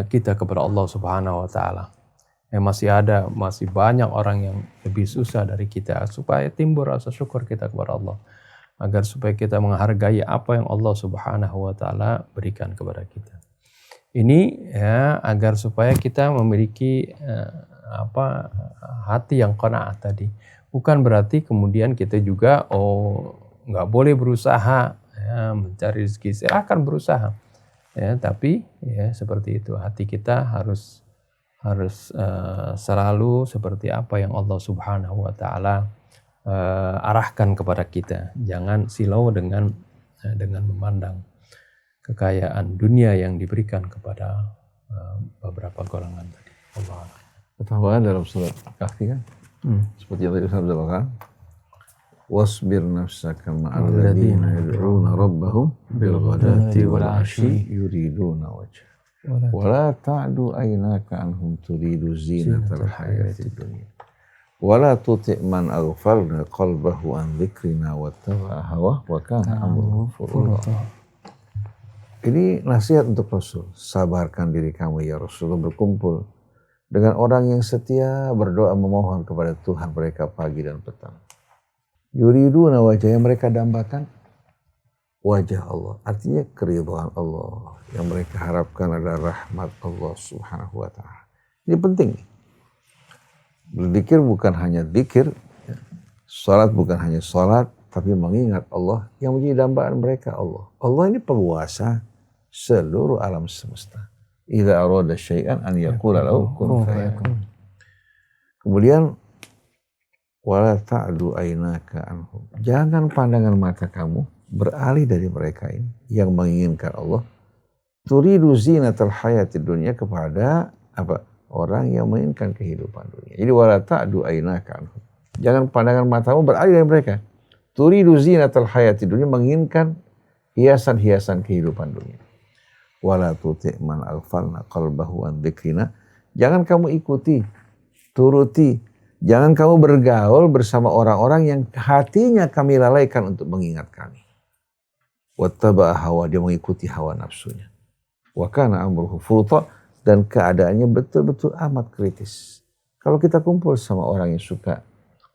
kita kepada Allah Subhanahu wa taala. Masih banyak orang yang lebih susah dari kita, supaya timbul rasa syukur kita kepada Allah, agar supaya kita menghargai apa yang Allah Subhanahu wa taala berikan kepada kita. Ini ya agar supaya kita memiliki hati yang qanaah tadi. Bukan berarti kemudian kita juga nggak boleh berusaha mencari rezeki, silakan berusaha ya, tapi ya seperti itu, hati kita harus selalu seperti apa yang Allah Subhanahu wa taala arahkan kepada kita. Jangan silau dengan memandang kekayaan dunia yang diberikan kepada beberapa golongan tadi. Allah. Ketahuan dalam surat Kahfi kan? Seperti yang tadi Ustaz bacakan. Wasbir nafsaka ma'al ladzina yad'una rabbahum bil ghadati wal 'ashyi yuriduna wajha. Wala ta'du aynaka anhum turidu zinatal hayatid dunya. Wala tuti' man aghfalna qalbahu an dzikrina wattaba'a hawa wa kana amruhu furata. Ini nasihat untuk Rasul. Sabarkan diri kamu ya Rasulullah, berkumpul dengan orang yang setia, berdoa memohon kepada Tuhan mereka pagi dan petang. Yuriduna wajah, yang mereka dambakan wajah Allah, artinya keridhaan Allah. Yang mereka harapkan adalah rahmat Allah Subhanahu wa ta'ala. Ini penting. Berzikir bukan hanya zikir, salat bukan hanya salat, tapi mengingat Allah yang menjadi dambaan mereka Allah. Allah ini penguasa seluruh alam semesta. Idza arada syai'an an yaqula lahu kun fayakun. Kemudian wala ta'du aynaka anhum. Jangan pandangan mata kamu beralih dari mereka ini yang menginginkan Allah. Turidu zinatal hayatid dunya, kepada orang yang menginginkan kehidupan dunia. Jadi wala ta'du aynaka anhum. Jangan pandangan matamu beralih dari mereka. Turidu zinatal hayatid dunya, menginginkan hiasan-hiasan kehidupan dunia. Wala tuti' man aghfalna qalbahu an dzikrina. Jangan kamu ikuti, turuti, jangan kamu bergaul bersama orang-orang yang hatinya kami lalaikan untuk mengingat kami. Wattaba'a hawa, dia mengikuti hawa nafsunya. Wa kana amruhu furata, dan keadaannya betul-betul amat kritis. Kalau kita kumpul sama orang yang suka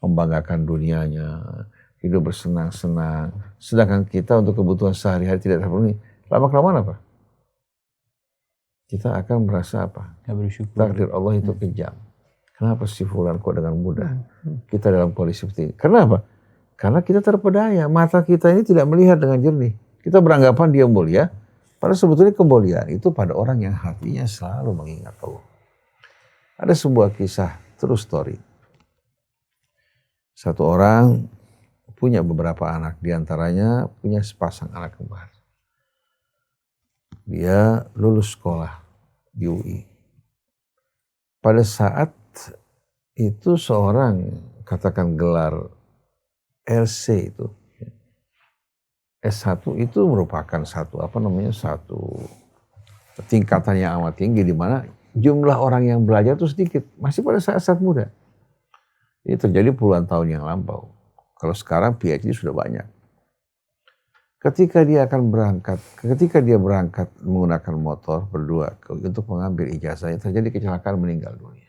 membanggakan dunianya, hidup bersenang-senang, sedangkan kita untuk kebutuhan sehari-hari tidak terpenuhi, lama-kelamaan apa? Kita akan merasa apa? Takdir Allah itu kejam. Kenapa si fulan kok dengan mudah kita dalam kondisi seperti ini? Kenapa? Karena kita terpedaya, mata kita ini tidak melihat dengan jernih. Kita beranggapan dia mulia, padahal sebetulnya kemuliaan itu pada orang yang hatinya selalu mengingat Allah. Ada sebuah kisah, true story. Satu orang punya beberapa anak, diantaranya punya sepasang anak kembar. Dia lulus sekolah di UI. Pada saat itu seorang, katakan gelar LC itu, S1 itu merupakan satu tingkatan yang amat tinggi, di mana jumlah orang yang belajar itu sedikit, masih pada saat muda. Ini terjadi puluhan tahun yang lampau. Kalau sekarang PhD sudah banyak. Ketika dia berangkat menggunakan motor berdua untuk mengambil ijazahnya, terjadi kecelakaan, meninggal dunia.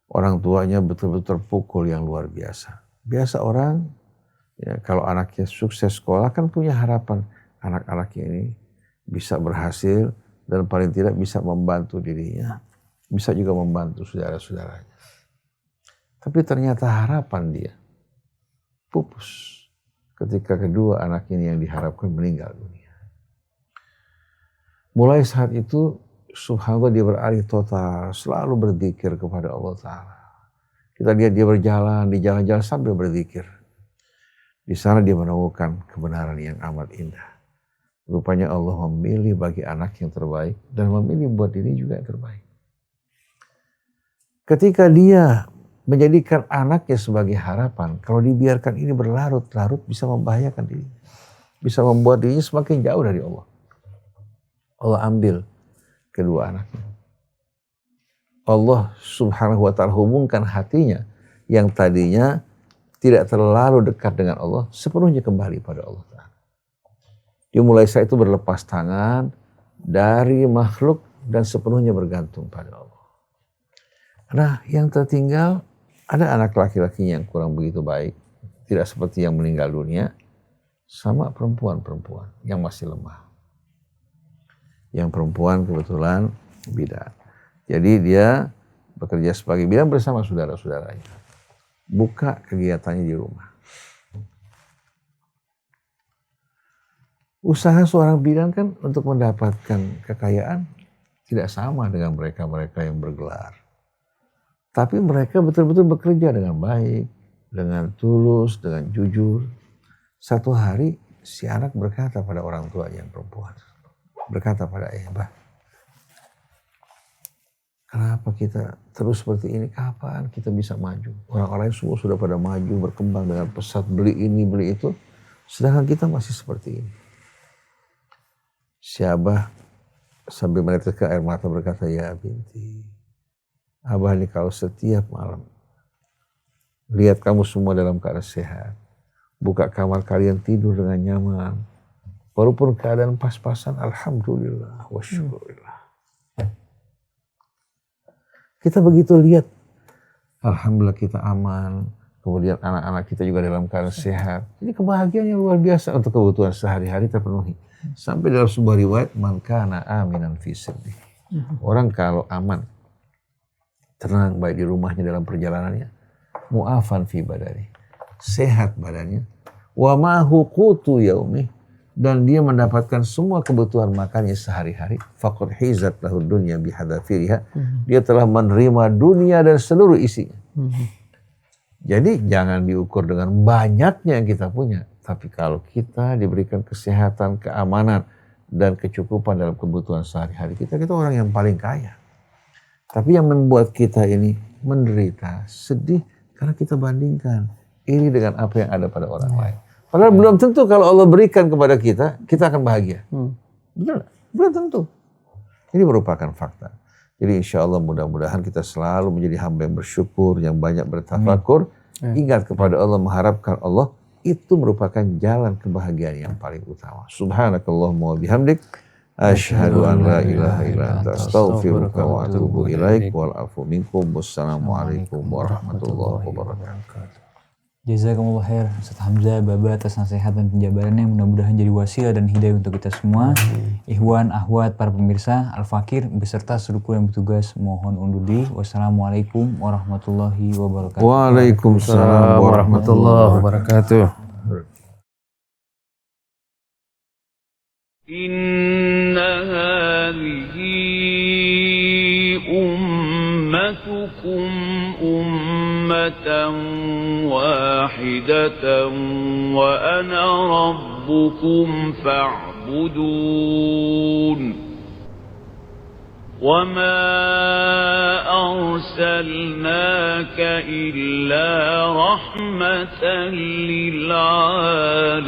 Orang tuanya betul-betul terpukul yang luar biasa. Biasa orang, ya, kalau anaknya sukses sekolah kan punya harapan anak-anaknya ini bisa berhasil dan paling tidak bisa membantu dirinya, bisa juga membantu saudara-saudaranya. Tapi ternyata harapan dia pupus ketika kedua anak ini yang diharapkan meninggal dunia. Mulai saat itu subhanallah dia beralih total, selalu berzikir kepada Allah Ta'ala. Kita lihat dia berjalan di jalan-jalan sambil berzikir. Di sana dia menemukan kebenaran yang amat indah. Rupanya Allah memilih bagi anak yang terbaik dan memilih buat diri juga yang terbaik. Ketika dia menjadikan anaknya sebagai harapan, kalau dibiarkan ini berlarut-larut bisa membahayakan diri. Bisa membuat dirinya semakin jauh dari Allah. Allah ambil kedua anaknya. Allah subhanahu wa ta'ala hubungkan hatinya yang tadinya tidak terlalu dekat dengan Allah, sepenuhnya kembali pada Allah Ta'ala. Dia mulai saat itu berlepas tangan dari makhluk dan sepenuhnya bergantung pada Allah. Nah, yang tertinggal ada anak laki-lakinya yang kurang begitu baik, tidak seperti yang meninggal dunia, sama perempuan-perempuan yang masih lemah. Yang perempuan kebetulan bidan. Jadi dia bekerja sebagai bidan bersama saudara-saudaranya. Buka kegiatannya di rumah. Usaha seorang bidan kan untuk mendapatkan kekayaan tidak sama dengan mereka-mereka yang bergelar. Tapi mereka betul-betul bekerja dengan baik, dengan tulus, dengan jujur. Satu hari si anak berkata pada orang tua yang perempuan, berkata pada ayah, kenapa kita terus seperti ini? Kapan kita bisa maju? Orang-orang semua sudah pada maju, berkembang dengan pesat, beli ini, beli itu. Sedangkan kita masih seperti ini. Si Abah sambil meneteskan air mata berkata, ya binti, Abah ini kalau setiap malam lihat kamu semua dalam keadaan sehat, buka kamar kalian tidur dengan nyaman, walaupun keadaan pas-pasan, alhamdulillah wa syukurillah. Kita begitu lihat, alhamdulillah kita aman, kemudian anak-anak kita juga dalam keadaan sehat. Ini kebahagiaan yang luar biasa untuk kebutuhan sehari-hari terpenuhi. Sampai dalam sebuah riwayat, man kana aminan fi sirri. Orang kalau aman, tenang baik di rumahnya dalam perjalanannya, mu'afan fi badani, sehat badannya, wa ma'hu qutu yaumi, dan dia mendapatkan semua kebutuhan makannya sehari-hari, faqad hizat lahu dunya bihadzafiriha, dia telah menerima dunia dan seluruh isinya. Jadi jangan diukur dengan banyaknya yang kita punya, tapi kalau kita diberikan kesehatan, keamanan, dan kecukupan dalam kebutuhan sehari-hari kita orang yang paling kaya. Tapi yang membuat kita ini menderita, sedih, karena kita bandingkan ini dengan apa yang ada pada orang lain. Padahal belum tentu kalau Allah berikan kepada kita, kita akan bahagia. Benar? Belum tentu. Ini merupakan fakta. Jadi insya Allah mudah-mudahan kita selalu menjadi hamba yang bersyukur, yang banyak bertafakur. Ingat kepada Allah, mengharapkan Allah, itu merupakan jalan kebahagiaan yang paling utama. Subhanakallahumma wa bihamdik, asyhadu an la ilaha illa anta, astaghfiruka wa atubu ilaik, wal afu minkum, wassalamualaikum warahmatullahi wabarakatuh. Jazakumullah khair Ustaz Hamzah Baba atas nasihat dan penjabarannya, mudah-mudahan jadi wasilah dan hidayah untuk kita semua. Ikhwan, akhwat, para pemirsa Al-Fakir beserta seluruh yang bertugas mohon undur diri. Wassalamualaikum warahmatullahi wabarakatuh. Waalaikumsalam warahmatullahi wabarakatuh. Inna hadhihi ummatukum ummatan wahidatan wa ana rabbukum fa'budun. وما أرسلناك إلا رحمة للعالمين.